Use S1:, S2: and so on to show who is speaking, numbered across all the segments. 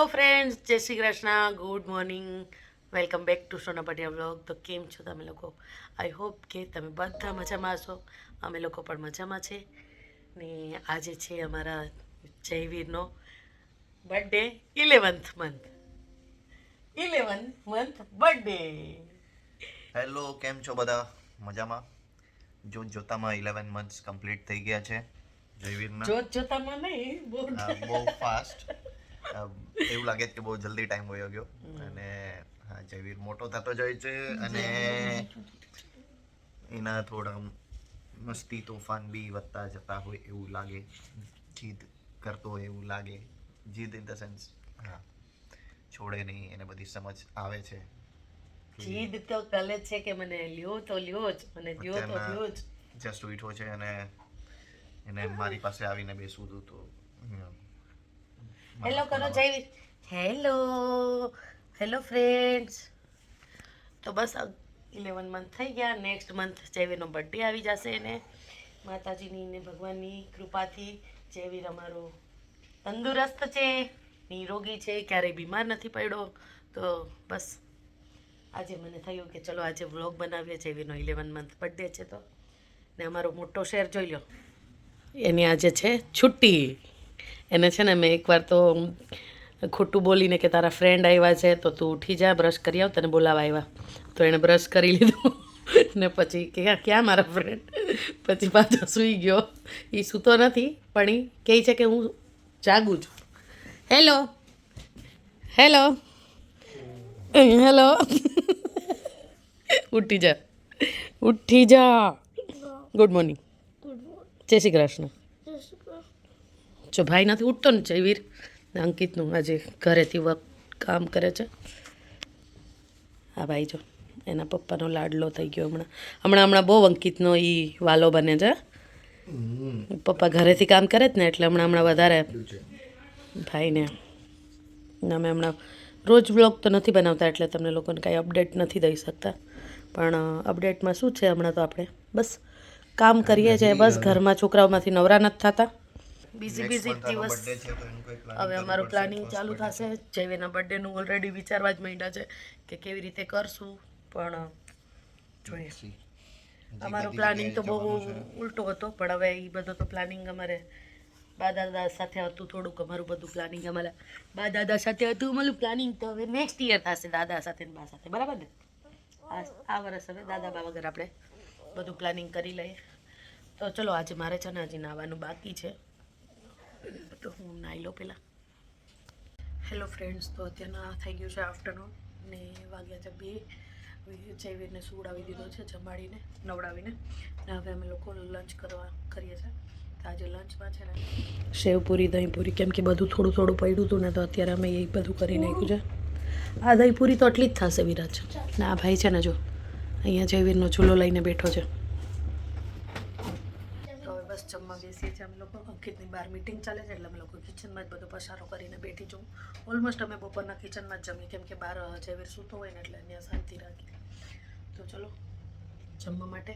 S1: Hello friends, જય Shri Krishna, good morning, welcome back to Sona Patiya vlog. તો કેમ છો તમે લોકો? આઈ હોપ કે તમે બધા મજામાં હશો. અમે લોકો પણ મજામાં છે ને આજે છે અમારા જયવીરનો birthday. 11th month birthday.
S2: Hello, કેમ છો બધા? મજામાં? જોતામાં 11 મંથ્સ કમ્પ્લીટ થઈ ગયા છે જયવીરના.
S1: જોતામાં નહીં,
S2: બહુ ફાસ્ટ. એવું લાગે છે કે બહુ જલ્દી ટાઈમ વયો ગયો. અને હા, જયવીર મોટો થતો જાય છે અને એના થોડા મસ્તી તોફાન બી વધતા જતા હોય એવું લાગે. જીદ કરતો હોય એવું લાગે. જીદ ઇન ધ સેન્સ, હા, છોડે નહીં, એને બધી સમજ આવે છે.
S1: જીદ તો કરે છે કે મને લ્યો તો લ્યો જ, મને દ્યો તો દ્યો જ.
S2: જસ્ટ ઉઠો છે અને એને મારી પાસે આવીને બેસવું હતું તો
S1: હેલો કરો જયવીર. Hello hello friends. તો બસ 11 મંથ થઈ ગયા. નેક્સ્ટ મંથ જયવીરનો બર્થડે આવી જશે અને માતાજીની ને ભગવાનની કૃપાથી જયવીર અમારો તંદુરસ્ત છે, નિરોગી છે, ક્યારેય બીમાર નથી પડ્યો. તો બસ આજે મને થયું કે ચલો આજે વ્લોગ બનાવીએ. જયવીરનો 11 મંથ બર્થડે છે તો ને અમારો મોટો શેર જોઈ લો, એની આજે છે છુટ્ટી. એને છે ને મેં એકવાર તો ખોટું બોલીને કે તારા ફ્રેન્ડ આવ્યા છે તો તું ઉઠી જા, બ્રશ કરી આવ, તને બોલાવા આવ્યા. તો એણે બ્રશ કરી લીધું ને પછી કે ક્યાં મારા ફ્રેન્ડ, પછી પાછો સૂઈ ગયો. એ સૂતો નથી પણ એ કહે છે કે હું જાગું છું. હેલો હેલો હેલો ઉઠી જા, ઉઠી જા. ગુડ મોર્નિંગ, જય શ્રી કૃષ્ણ. જો ભાઈ નથી ઉઠતો ને જયવીર, અંકિતનું આજે ઘરેથી કામ કરે છે. હા ભાઈ જો એના પપ્પાનો લાડલો થઈ ગયો. હમણાં બહુ અંકિતનો એ વાલો બને છે. પપ્પા ઘરેથી કામ કરે જ ને એટલે હમણાં વધારે ભાઈને. અમે હમણાં રોજ વ્લોગ તો નથી બનાવતા એટલે તમને લોકોને કાંઈ અપડેટ નથી દઈ શકતા. પણ અપડેટમાં શું છે, હમણાં તો આપણે બસ કામ કરીએ છીએ. બસ ઘરમાં છોકરાઓમાંથી નવરા નથી થતા. બીઝી દિવસ. હવે અમારું પ્લાનિંગ ચાલુ થશે. જયવીરના બર્થડેનું ઓલરેડી વિચારવા જ માંડ્યા છે કે કેવી રીતે કરશું. પણ જોઈએ, અમારું પ્લાનિંગ તો બહુ ઉલટો હતો. પણ હવે એ બધો તો પ્લાનિંગ અમારે બા દાદા સાથે હતું. થોડુંક અમારું બધું પ્લાનિંગ અમારા બા દાદા સાથે હતું. અમારું પ્લાનિંગ તો હવે નેક્સ્ટ યર થશે દાદા સાથે ને બા સાથે, બરાબર ને? આ વર્ષ હવે દાદા બા વગર આપણે બધું પ્લાનિંગ કરી લઈએ. તો ચલો આજે મારે છે ને હજી નાવાનું બાકી છે તો હું નાહી લો પહેલાં. હેલો ફ્રેન્ડ્સ, તો અત્યારના થઈ ગયું છે આફ્ટરનૂન ને વાગ્યા છે 2. જયવીરને સુવડાવી દીધો છે, જમાડીને નવડાવીને. ને હવે અમે લોકો લંચ કરીએ છીએ. તો આજે લંચમાં છે ને સેવપૂરી, દહીંપૂરી, કેમ કે બધું થોડું થોડું પડ્યું હતું ને તો અત્યારે અમે એ બધું કરી નાખ્યું છે. આ દહીંપૂરી તો આટલી જ થશે વિરાજ. ને આ ભાઈ છે ને જો અહીંયા જયવીરનો ચૂલો લઈને બેઠો છે. બસ જમવા બેસીએ છીએ અમે લોકો. અંકિતની બહાર મિટિંગ ચાલે છે એટલે અમે લોકો કિચનમાં જ બધો પસારો કરીને બેઠી છું. ઓલમોસ્ટ અમે બપોરના કિચનમાં જ જમીએ કેમ કે બહાર જયવીર સૂતો હોય ને એટલે ત્યાં શાંતિ રાખી. તો ચલો જમવા માટે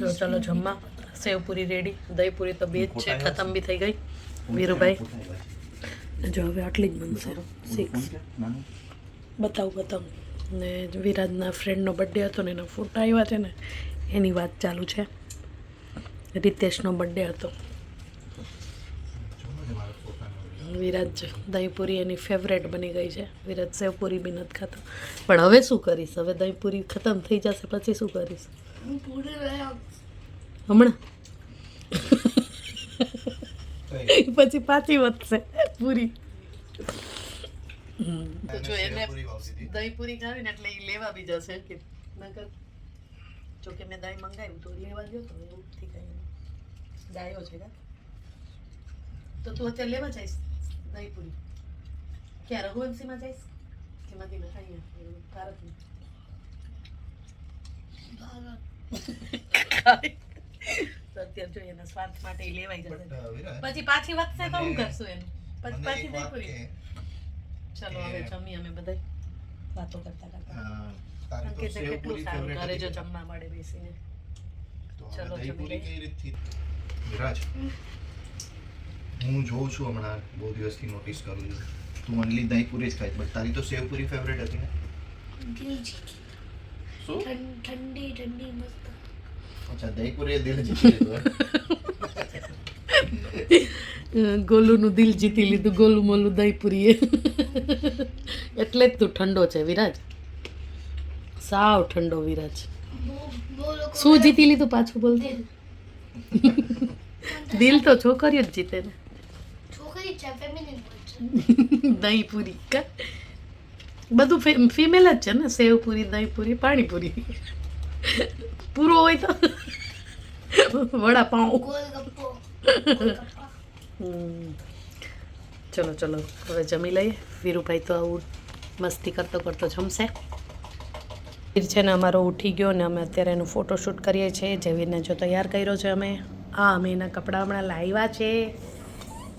S1: જો ચલો જમવા. સેવપૂરી રેડી, દહીંપૂરી તો 2 જ છે, ખતમ બી થઈ ગઈ. વીરુભાઈ જો હવે આટલી જ બનશે. 6 બતાવું ને વિરાજના ફ્રેન્ડનો બર્થડે હતો ને એના ફોટા આવ્યા છે ને એની વાત ચાલુ છે. રિતેશનો બર્થડે હતો. વિરાજ દહીંપૂરી એની ફેવરેટ બની ગઈ છે. વિરાજ સેવપૂરી બી નથી ખાતો. પણ હવે શું કરીશ? હવે દહીંપૂરી ખતમ થઈ જશે પછી શું કરીશ? હમણાં પછી પાછી વધશે પૂરી. તો જો એને દહીંપૂરી ખાવી ને એટલે એ લેવા બી જશે કે નકર. જો કે મેં દહીં મંગાવ્યું તો લેવા ગયો તો એવું થી કઈ ડાયો છે કા. તો તું અત્યારે લેવા જઈશ દહીંપૂરી? ક્યાં રઘુવંશીમાં જઈશ કે મદીના? અહીંયા ભારતમાં તો અત્યારે જો એના સ્વાર્થ માટે લેવાઈ જશે. પછી પાછી વધશે તો હું કરશું એનું? પછી પાછી દહીંપૂરી. ચલો હવે જમી અમે બધા વાતો કરતા અંકિત કેટલું સારું ઘરે જો જમવા મળે બેસીને. ચલો જમી લઈએ.
S2: વિરાજ હું જોઉં છું હમણાં બહુ દિવસથી નોટિસ કરું છું તું ઓનલી દહીંપુરી જ ખાય બટ તારી તો સેવપુરી ફેવરેટ હતી ને શું
S3: ઠંડી ઠંડી મસ્ત
S2: અચ્છા દહીંપુરી દિલ જીતી લીધું
S1: ગોલુનું દિલ જીતી લીધું ગોલું મોલું દહીંપુરીએ એટલે જ તું ઠંડો છે વિરાજ સાવ ઠંડો વિરાજ
S3: બહુ લોકો
S1: શું જીતી લીધું પાછું બોલતો દિલ તો છોકરીઓ જ જીતે ને
S3: છોકરી છે ફેમિનિન છે
S1: દહીંપુરી કા બધું ફિમેલ જ છે ને સેવપુરી દહીંપુરી પાણીપુરી પૂરો હોય તો વડાપાઉં
S3: ગોલગપ્પો
S1: ચલો ચલો હવે જમી લઈએ વીરુભાઈ તો આવું મસ્તી કરતો કરતો જમશે વીર છે ને અમારો ઉઠી ગયો ને અમે અત્યારે એનું ફોટોશૂટ કરીએ છીએ જેવીરને જો તૈયાર કર્યો છે અમે એના કપડાં હમણાં લાવ્યા છે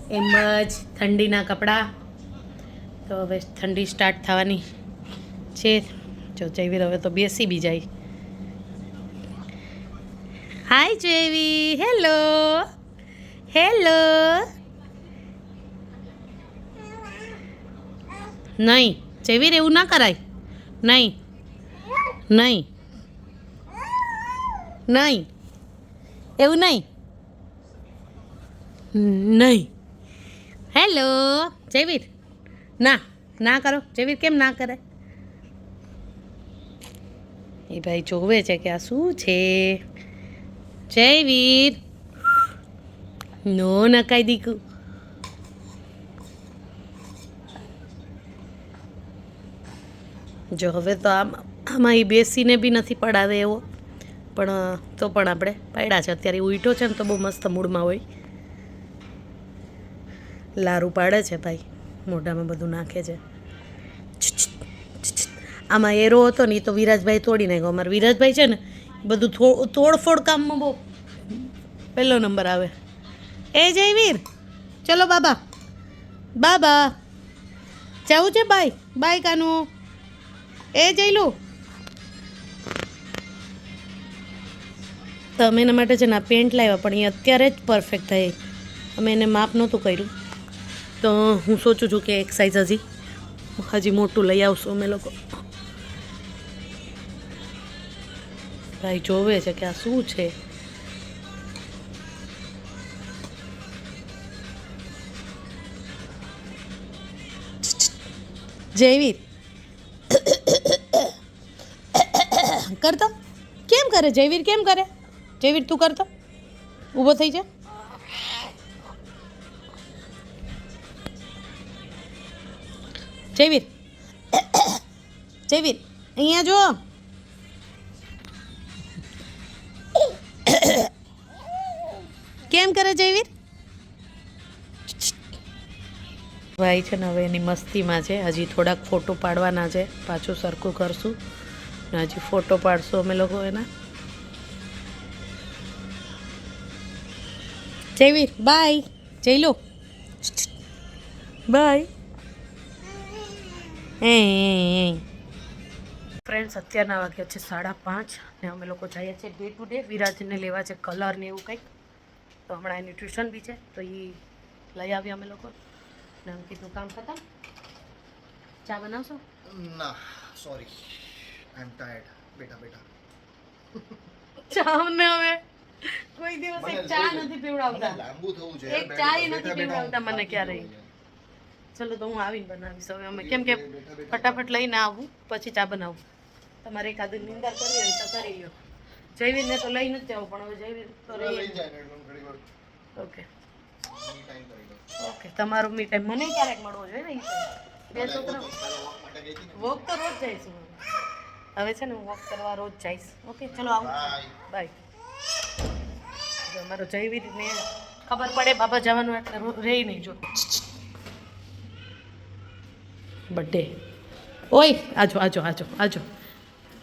S1: એમ જ ઠંડીના કપડાં તો હવે ઠંડી સ્ટાર્ટ થવાની છે જો જયવીર હવે તો બેસી બી જાય હાય જયવી હેલો હેલો નહીં જયવીર એવું ના કરાય નહીં નહીં નહીં એવું નહીં નહીં હેલો જયવીર ના ના કરો જયવીર કેમ ના કરે એ ભાઈ જોવે છે કે આ શું છે જયવીર નો નકાઈ દીકું જો હવે તો આમાં એ બેસીને બી નથી પડાવે એવો પણ તો પણ આપણે પાડ્યા છે અત્યારે ઉઈટો છે ને તો બહુ મસ્ત મૂડમાં હોય લારું પાડે છે ભાઈ મોઢામાં બધું નાખે છે આમાં એરો હતો ને એ તો વિરાજભાઈ તોડી નાખ્યો અમારા વિરાજભાઈ છે ને બધું તોડફોડ કામમાં બહુ પહેલો નંબર આવે એ જયવીર ચલો બાબા બાબા જવું છે બાય બાય કાનું એ જઈલું તો અમે એના માટે છે ને આ પેન્ટ લાવ્યા પણ એ અત્યારે જ પરફેક્ટ થઈ અમે એને માપ નહોતું કર્યું તો હું સોચું છું કે એક સાઈઝ હજી મોટું લઈ આવશું અમે લોકો ભાઈ જોવે છે કે આ શું છે જયવીર કરતો કેમ કરે જયવીર કેમ કરે જયવીર તું કરતો ઊભો થઈ જા જયવીર જયવીર અહીંયા જો કેમ કરે જયવીર ભાઈ છે ને હવે એની મસ્તીમાં છે હજી થોડાક ફોટો પાડવાના છે પાછું સરખું કરશું ને હજી ફોટો પાડશું અમે લોકો એના જયવીર બાય જઈ લો બાય ફ્રેન્ડ્સ અત્યારના વાગ્યા છે 5:30 ને અમે લોકો જઈએ છીએ ડે ટુ ડે વિરાજને લેવા છે કલર ને એવું કંઈક તો હમણાં એની ટ્યુશન બી છે તો એ લઈ આવ્યા અમે લોકો ને અંકિતનું કામ ખતમ ચા બનાવશો
S2: ના સોરી આઈ એમ ટાયર્ડ બેટા બેટા
S1: ચા ને હવે કોઈ દિવસ એક ચા નથી પીવડાવતા
S2: લાંબુ થવું છે
S1: એક ચા નથી પીવડાવતા મને ક્યારેય ચલો તો હું આવીને બનાવીશ હવે અમે કેમ કે ફટાફટ લઈને આવું પછી ચા બનાવું તમારે એકાદું નિંદર કરવી હોય તો કરી લો જયવીરને તો લઈ નથી જવું પણ હવે જયવીર તો રહી ઓકે ઓકે તમારો મી ટાઈમ મને ક્યારેક મળવો જોઈએ ને બે છોકરા વોક તો રોજ જઈશું હવે છે ને હું વોક કરવા રોજ જઈશ ઓકે ચલો આવું બાય જો અમારો જયવીરને ખબર પડે બાબા જવાનું એટલે રહી નહીં જો બર્થડે ઓય આજો આજો આજો આજો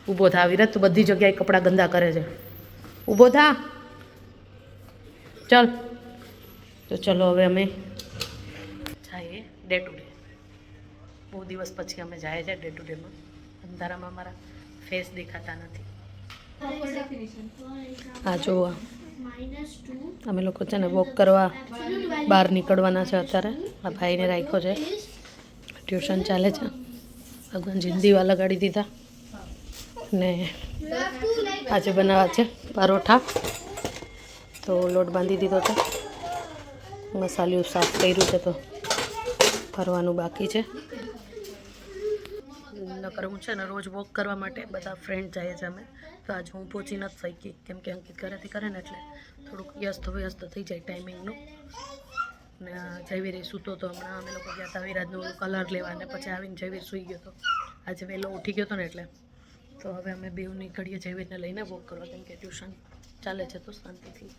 S1: ઊભો થા વિરાજ તું બધી જગ્યાએ કપડાં ગંદા કરે છે ઊભો થા ચાલ તો ચલો હવે અમે જઈએ ડે ટુ ડે બહુ દિવસ પછી અમે જઈએ છીએ ડે ટુ ડેમાં અંધારામાં મારા ફેસ દેખાતા નથી આ જો
S3: -2
S1: અમે લોકો છે ને વોક કરવા બહાર નીકળવાના છે અત્યારે. આ ભાઈને રાખ્યો છે, ટ્યુશન ચાલે છે. ભગવાનજી દીવા લગાડી દીધા ને આજે બનાવવા છે પરોઠા. તો લોટ બાંધી દીધો છે, મસાલિયું સાફ કર્યું છે, તો ભરવાનું બાકી છે. નકર હું છે ને રોજ વોક કરવા માટે બધા ફ્રેન્ડ જઈએ છીએ અમે. તો આજે હું પહોંચી નથી શકી કેમ કે અંકિત ઘરેથી કરે ને એટલે થોડુંક વ્યસ્ત થઈ જાય ટાઈમિંગનું. ને જયવીર સૂતો તો હમણાં અમે લોકો ગયા હતા વિરાજનું કલર લેવા, ને પછી આવીને જયવીર સૂઈ ગયો હતો. આજે વહેલો ઉઠી ગયો હતો ને એટલે તો હવે અમે બેઉ નીકળીએ જયવીરને લઈને વોક કરવા, કેમ કે ટ્યુશન ચાલે છે તો શાંતિથી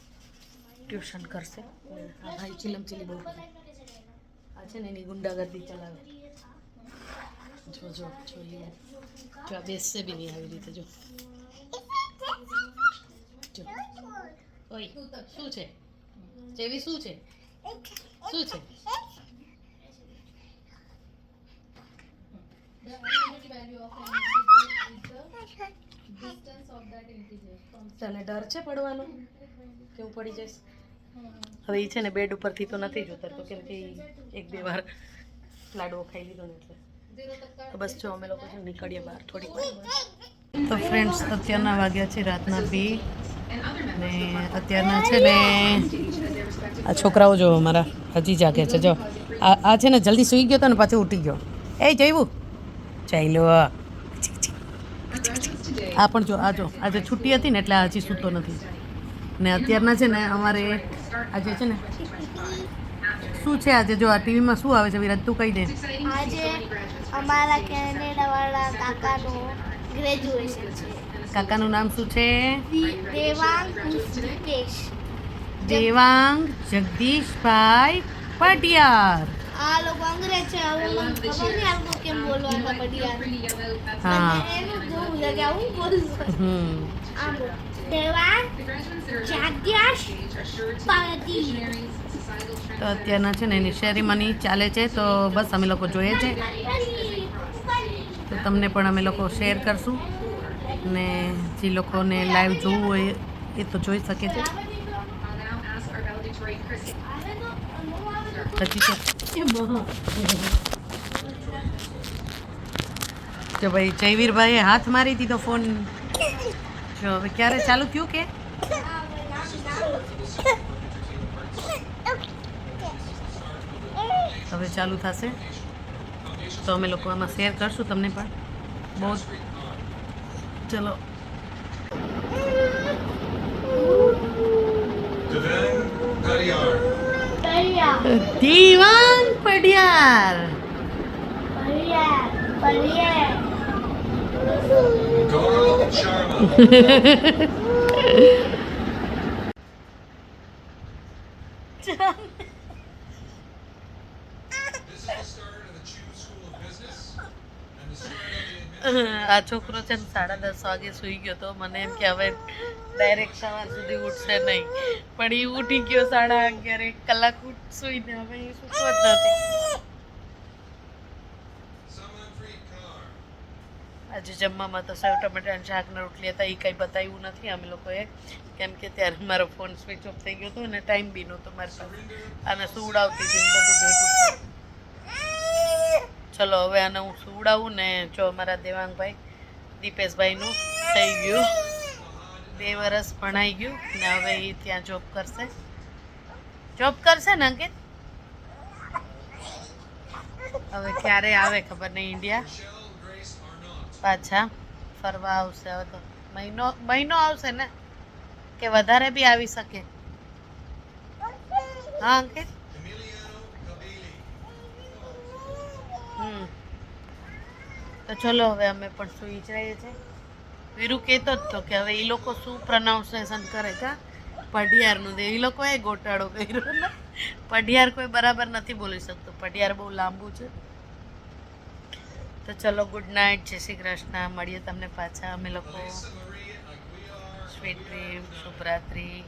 S1: ટ્યુશન કરશે. આ ભાઈ ચીલમચીલી બહુ કરે. આ છે ને એની ગુંડાગર્દી ચલાવે. જો આ બેસશે બી નહીં આવી રીતે. જો ઓય શું છે જેવી, શું છે તને ડર છે પડવાનો કે હું પડી જઈશ? હવે એ છે ને બેડ ઉપરથી તો નથી જ ઉતરતો કેમ કે એક બે વાર લાડવો ખાઈ લીધો ને એટલે. તો બસ જો અમે લોકો છે નીકળીએ બહાર થોડીક વાર. તો ફ્રેન્ડ્સ અત્યારના વાગ્યા છે રાતના 2 ને અત્યારના છે ને આ છોકરાઓ જો અમારા હજી જાગે છે. જો આ છે ને જલ્દી સૂઈ ગયો હતો ને પાછો ઉઠી ગયો. એ જઈવું ચાલો. આ પણ જો આજે છુટ્ટી હતી ને એટલે હજી સૂતો નથી. ને અત્યારના છે ને અમારે આજે છે ને શું છે આજે જો આ ટીવીમાં શું આવે છે વિરાજ તું કહી દે.
S3: આજે અમારા કેનેડા વાળા કાકાનું ગ્રેજ્યુએશન છે.
S1: કાકાનું નામ શું છે?
S3: દેવાંગ
S1: જગદીશભાઈ પટિયાર.
S3: આ લોકો અંગ્રેજ છે, હવે મને ખબર નહીં આ લોકો કેમ બોલવાના પડિયાર.
S1: હા
S3: એનું જોવું છે કે હું બોલું. આમ દેવાંગ જગદીશ પટિયાર.
S1: તો અત્યારના છે ને એની સેરેમની ચાલે છે તો બસ અમે લોકો જોઈએ છે. તો તમને પણ અમે લોકો શેર કરશું ને જે લોકોને લાઈવ જોવું હોય એ તો જોઈ શકે છે. જો ભાઈ જયવીરભાઈએ હાથ મારી દીધો ફોન. જો હવે ક્યારે ચાલુ થયું કે હવે ચાલુ થશે તો અમે લોકો આમાં શેર કરશું તમને પણ બહુ. ચલો દેવાંગ પડિયાર. આ છોકરો છે ને 10:30 વાગે સૂઈ ગયો તો મને એમ કે હવે ડાયરેક્ટ સવાર સુધી ઉઠશે નહીં, પણ એ ઉઠી ગયો 11:30. 1 કલાક સૂઈને હવે એ સૂતો જ નથી. આજે જમવામાં તો સેવ ટમેટાનું શાક ને રોટલી હતા. એ કંઈ બતાવ્યું નથી અમે લોકોએ કેમ કે ત્યારે મારો ફોન સ્વિચ ઓફ થઈ ગયો હતો અને ટાઈમ બી નહોતો મારી પાસે. આને સુવડાવતી હતી બધું ભેગું થયું. ચલો હવે આને હું સુવડાવું ને જો અમારા દેવાંગભાઈ દીપેશભાઈનું થઈ ગયું 2 વર્ષ ભણાઈ ગયું ને હવે એ ત્યાં જોબ કરશે ને અંકિત. હવે ક્યારે આવે ખબર નહીં ઇન્ડિયા પાછા ફરવા આવશે. હવે તો મહિનો આવશે ને કે વધારે બી આવી શકે. હા અંકિત. તો ચલો હવે અમે પણ સુઈ જ રહીએ છીએ. વીરુ કહેતો જ તો કે હવે એ લોકો શું પ્રોનાઉન્સિએશન કરે કા પઢિયારનું. એ લોકોએ ગોટાળો કર્યો ને પઢિયાર કોઈ બરાબર નથી બોલી શકતું. પઢિયાર બહુ લાંબુ છે. તો ચલો ગુડ નાઇટ, જય શ્રી કૃષ્ણ. મળીએ તમને પાછા અમે લોકો. Sweet dream, શુભરાત્રી.